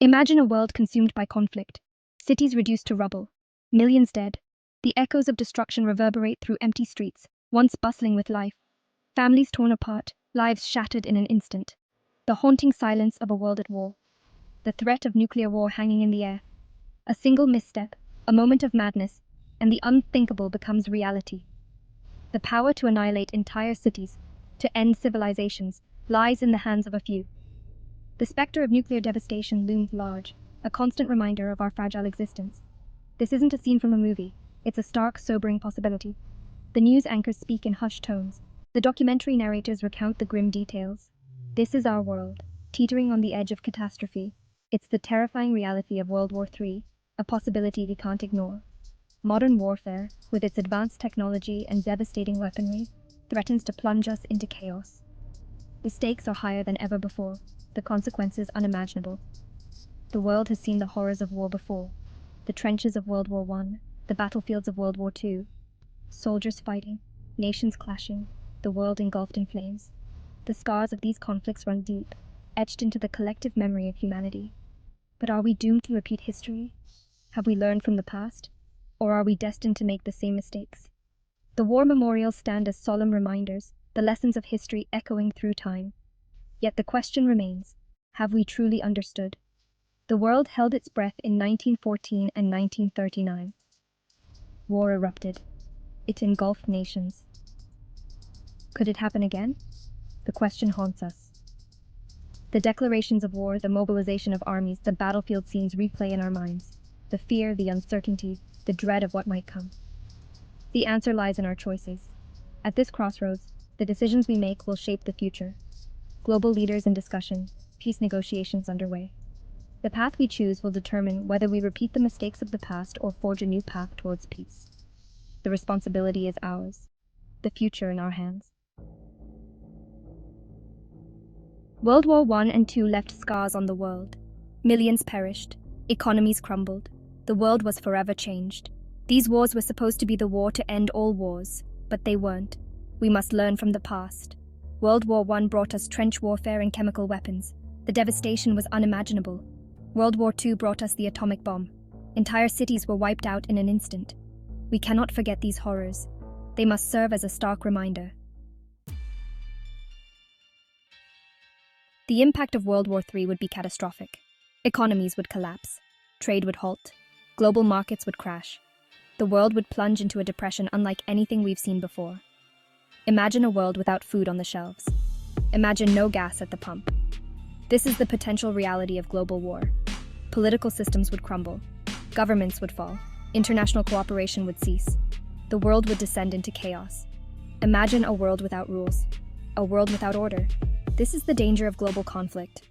Imagine a world consumed by conflict, cities reduced to rubble, millions dead. The echoes of destruction reverberate through empty streets, once bustling with life. Families torn apart, lives shattered in an instant. The haunting silence of a world at war. The threat of nuclear war hanging in the air. A single misstep, a moment of madness, and the unthinkable becomes reality. The power to annihilate entire cities, to end civilizations, lies in the hands of a few. The specter of nuclear devastation looms large, a constant reminder of our fragile existence. This isn't a scene from a movie, it's a stark, sobering possibility. The news anchors speak in hushed tones. The documentary narrators recount the grim details. This is our world, teetering on the edge of catastrophe. It's the terrifying reality of World War III, a possibility we can't ignore. Modern warfare, with its advanced technology and devastating weaponry, threatens to plunge us into chaos. The stakes are higher than ever before, the consequences unimaginable. The world has seen the horrors of war before. The trenches of World War I, the battlefields of World War II. Soldiers fighting, nations clashing, the world engulfed in flames. The scars of these conflicts run deep, etched into the collective memory of humanity. But are we doomed to repeat history? Have we learned from the past? Or are we destined to make the same mistakes? The war memorials stand as solemn reminders, the lessons of history echoing through time. Yet the question remains, have we truly understood? The world held its breath in 1914 and 1939. War erupted. It engulfed nations. Could it happen again? The question haunts us. The declarations of war, the mobilization of armies, the battlefield scenes replay in our minds. The fear, the uncertainty, the dread of what might come. The answer lies in our choices. At this crossroads, the decisions we make will shape the future. Global leaders in discussion, peace negotiations underway. The path we choose will determine whether we repeat the mistakes of the past or forge a new path towards peace. The responsibility is ours, the future in our hands. World War I and II left scars on the world. Millions perished, economies crumbled, the world was forever changed. These wars were supposed to be the war to end all wars, but they weren't. We must learn from the past. World War I brought us trench warfare and chemical weapons. The devastation was unimaginable. World War II brought us the atomic bomb. Entire cities were wiped out in an instant. We cannot forget these horrors. They must serve as a stark reminder. The impact of World War III would be catastrophic. Economies would collapse. Trade would halt. Global markets would crash. The world would plunge into a depression unlike anything we've seen before. Imagine a world without food on the shelves. Imagine no gas at the pump. This is the potential reality of global war. Political systems would crumble. Governments would fall. International cooperation would cease. The world would descend into chaos. Imagine a world without rules. A world without order. This is the danger of global conflict.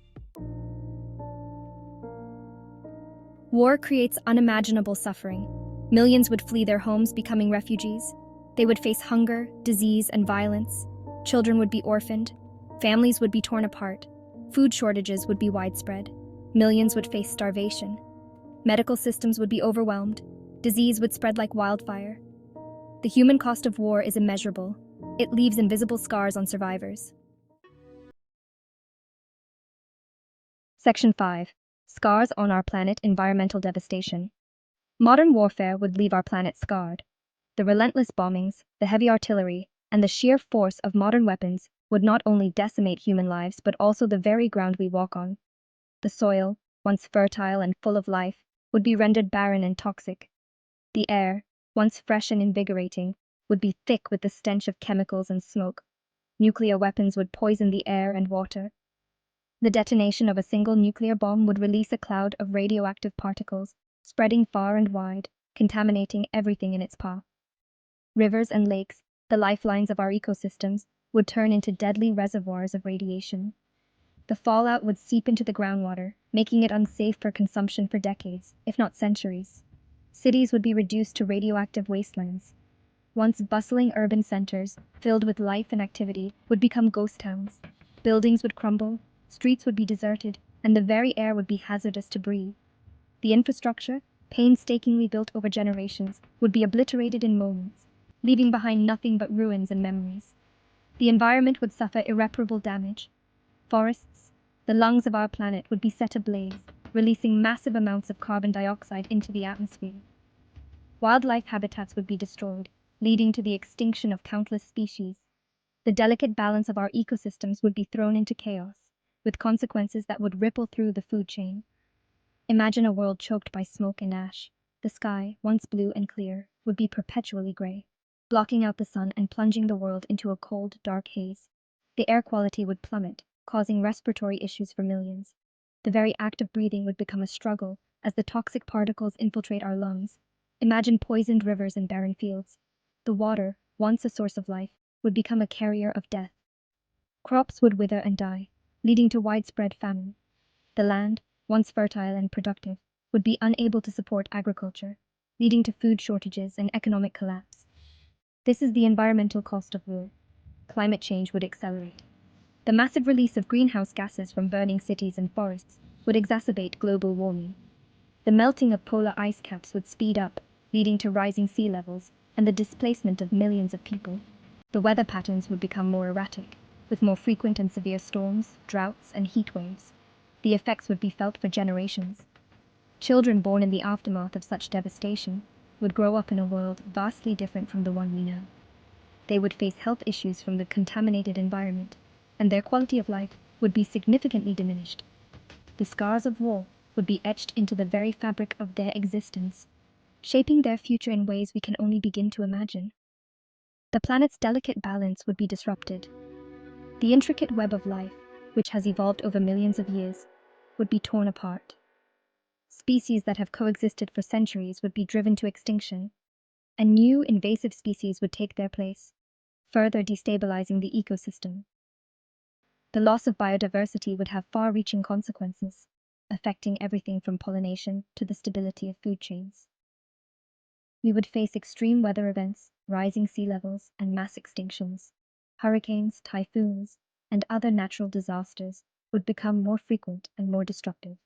War creates unimaginable suffering. Millions would flee their homes, becoming refugees. They would face hunger, disease, and violence. Children would be orphaned. Families would be torn apart. Food shortages would be widespread. Millions would face starvation. Medical systems would be overwhelmed. Disease would spread like wildfire. The human cost of war is immeasurable. It leaves invisible scars on survivors. Section 5. Scars on our planet: environmental devastation. Modern warfare would leave our planet scarred. The relentless bombings, the heavy artillery, and the sheer force of modern weapons would not only decimate human lives but also the very ground we walk on. The soil, once fertile and full of life, would be rendered barren and toxic. The air, once fresh and invigorating, would be thick with the stench of chemicals and smoke. Nuclear weapons would poison the air and water. The detonation of a single nuclear bomb would release a cloud of radioactive particles, spreading far and wide, contaminating everything in its path. Rivers and lakes, the lifelines of our ecosystems, would turn into deadly reservoirs of radiation. The fallout would seep into the groundwater, making it unsafe for consumption for decades, if not centuries. Cities would be reduced to radioactive wastelands. Once bustling urban centers, filled with life and activity, would become ghost towns. Buildings would crumble, streets would be deserted, and the very air would be hazardous to breathe. The infrastructure, painstakingly built over generations, would be obliterated in moments, leaving behind nothing but ruins and memories. The environment would suffer irreparable damage. Forests, the lungs of our planet, would be set ablaze. releasing massive amounts of carbon dioxide into the atmosphere. Wildlife habitats would be destroyed, leading to the extinction of countless species. The delicate balance of our ecosystems would be thrown into chaos, with consequences that would ripple through the food chain. Imagine a world choked by smoke and ash. The sky, once blue and clear, would be perpetually gray, blocking out the sun and plunging the world into a cold, dark haze. The air quality would plummet, causing respiratory issues for millions. The very act of breathing would become a struggle as the toxic particles infiltrate our lungs. Imagine poisoned rivers and barren fields. The water, once a source of life, would become a carrier of death. Crops would wither and die, leading to widespread famine. The land, once fertile and productive, would be unable to support agriculture, leading to food shortages and economic collapse. This is the environmental cost of war. Climate change would accelerate. The massive release of greenhouse gases from burning cities and forests would exacerbate global warming. The melting of polar ice caps would speed up, leading to rising sea levels and the displacement of millions of people. The weather patterns would become more erratic, with more frequent and severe storms, droughts, and heat waves. The effects would be felt for generations. Children born in the aftermath of such devastation would grow up in a world vastly different from the one we know. They would face health issues from the contaminated environment, and their quality of life would be significantly diminished. The scars of war would be etched into the very fabric of their existence, shaping their future in ways we can only begin to imagine. The planet's delicate balance would be disrupted. The intricate web of life, which has evolved over millions of years, would be torn apart. Species that have coexisted for centuries would be driven to extinction, and new invasive species would take their place, further destabilizing the ecosystem. The loss of biodiversity would have far-reaching consequences, affecting everything from pollination to the stability of food chains. We would face extreme weather events, rising sea levels, and mass extinctions. Hurricanes, typhoons, and other natural disasters would become more frequent and more destructive.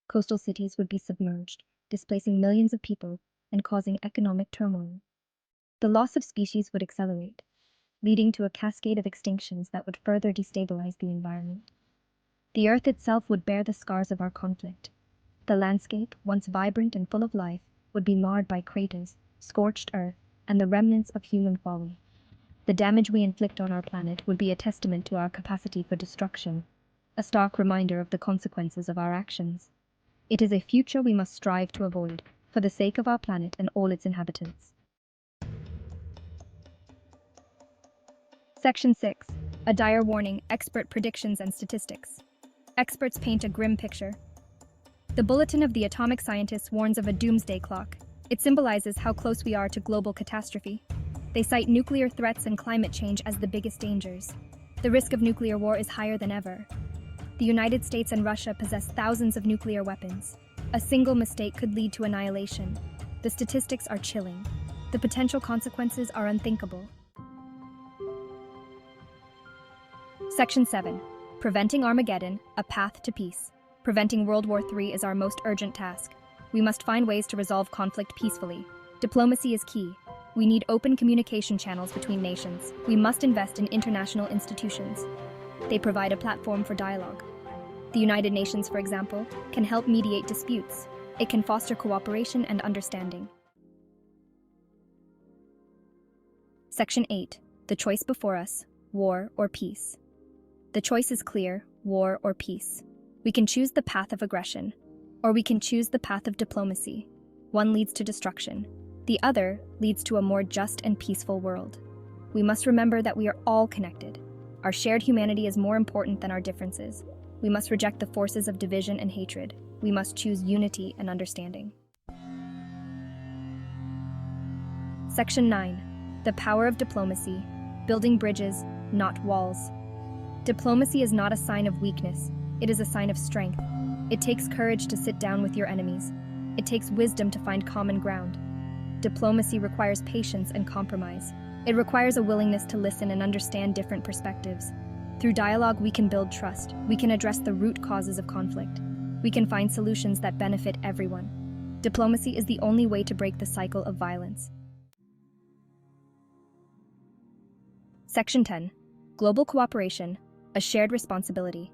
Coastal cities would be submerged, displacing millions of people and causing economic turmoil. The loss of species would accelerate, leading to a cascade of extinctions that would further destabilize the environment. The Earth itself would bear the scars of our conflict. The landscape, once vibrant and full of life, would be marred by craters, scorched earth, and the remnants of human folly. The damage we inflict on our planet would be a testament to our capacity for destruction, a stark reminder of the consequences of our actions. It is a future we must strive to avoid, for the sake of our planet and all its inhabitants. Section 6. A dire warning, expert predictions and statistics. Experts paint a grim picture. The Bulletin of the Atomic Scientists warns of a doomsday clock. It symbolizes how close we are to global catastrophe. They cite nuclear threats and climate change as the biggest dangers. The risk of nuclear war is higher than ever. The United States and Russia possess thousands of nuclear weapons. A single mistake could lead to annihilation. The statistics are chilling. The potential consequences are unthinkable. Section 7. Preventing Armageddon, a path to peace. Preventing World War III is our most urgent task. We must find ways to resolve conflict peacefully. Diplomacy is key. We need open communication channels between nations. We must invest in international institutions. They provide a platform for dialogue. The United Nations, for example, can help mediate disputes. It can foster cooperation and understanding. Section 8. The choice before us, war or peace. The choice is clear, war or peace. We can choose the path of aggression, or we can choose the path of diplomacy. One leads to destruction. The other leads to a more just and peaceful world. We must remember that we are all connected. Our shared humanity is more important than our differences. We must reject the forces of division and hatred. We must choose unity and understanding. Section 9. The power of diplomacy. Building bridges, not walls. Diplomacy is not a sign of weakness. It is a sign of strength. It takes courage to sit down with your enemies. It takes wisdom to find common ground. Diplomacy requires patience and compromise. It requires a willingness to listen and understand different perspectives. Through dialogue, we can build trust. We can address the root causes of conflict. We can find solutions that benefit everyone. Diplomacy is the only way to break the cycle of violence. Section 10. Global cooperation, a shared responsibility.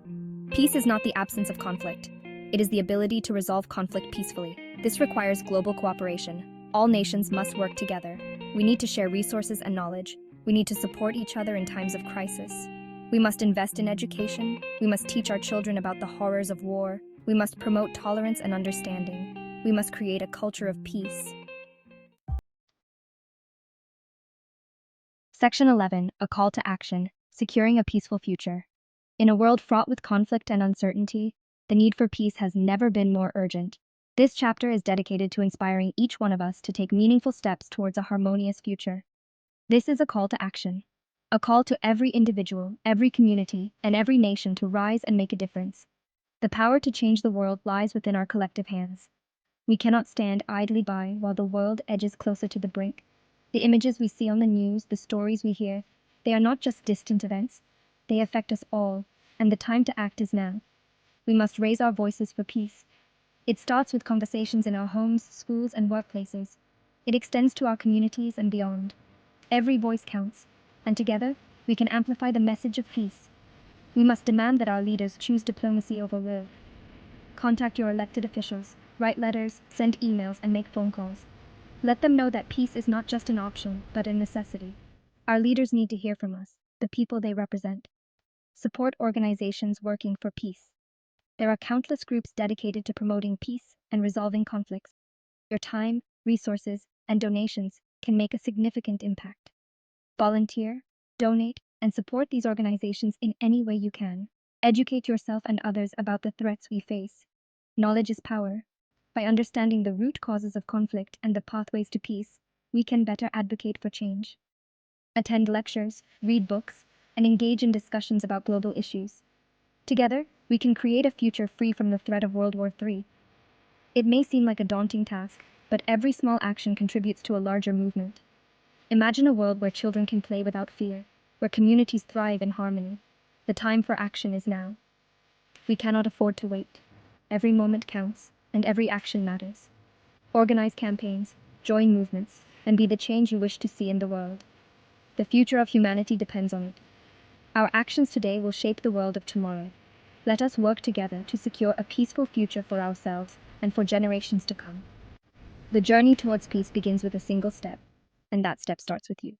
Peace is not the absence of conflict. It is the ability to resolve conflict peacefully. This requires global cooperation. All nations must work together. We need to share resources and knowledge. We need to support each other in times of crisis. We must invest in education. We must teach our children about the horrors of war. We must promote tolerance and understanding. We must create a culture of peace. Section 11, A Call to Action, Securing a Peaceful Future. In a world fraught with conflict and uncertainty, the need for peace has never been more urgent. This chapter is dedicated to inspiring each one of us to take meaningful steps towards a harmonious future. This is a call to action, a call to every individual, every community, and every nation to rise and make a difference. The power to change the world lies within our collective hands. We cannot stand idly by while the world edges closer to the brink. The images we see on the news, the stories we hear, they are not just distant events. They affect us all, and the time to act is now. We must raise our voices for peace. It starts with conversations in our homes, schools, and workplaces. It extends to our communities and beyond. Every voice counts, and together we can amplify the message of peace. We must demand that our leaders choose diplomacy over war. Contact your elected officials, write letters, send emails, and make phone calls. Let them know that peace is not just an option, but a necessity. Our leaders need to hear from us, the people they represent. Support organizations working for peace. There are countless groups dedicated to promoting peace and resolving conflicts. Your time, resources, and donations can make a significant impact. Volunteer, donate, and support these organizations in any way you can. Educate yourself and others about the threats we face. Knowledge is power. By understanding the root causes of conflict and the pathways to peace, we can better advocate for change. Attend lectures, read books, and engage in discussions about global issues. Together, we can create a future free from the threat of World War III. It may seem like a daunting task, but every small action contributes to a larger movement. Imagine a world where children can play without fear, where communities thrive in harmony. The time for action is now. We cannot afford to wait. Every moment counts, and every action matters. Organize campaigns, join movements, and be the change you wish to see in the world. The future of humanity depends on it. Our actions today will shape the world of tomorrow. Let us work together to secure a peaceful future for ourselves and for generations to come. The journey towards peace begins with a single step, and that step starts with you.